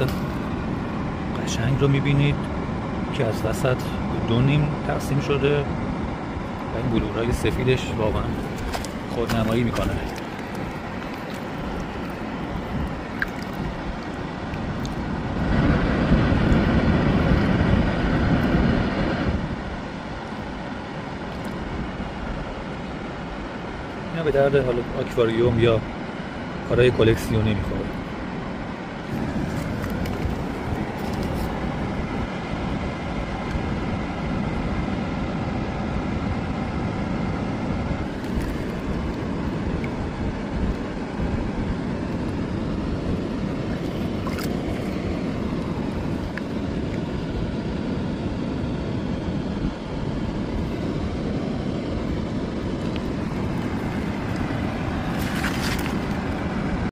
مثل قشنگ رو میبینید که از وسط دو نیم تقسیم شده و این بلورهای سفیدش واقعا خودنمایی میکنه. اینا به درد حالا آکواریوم یا کارهای کلکسیونی میخوره.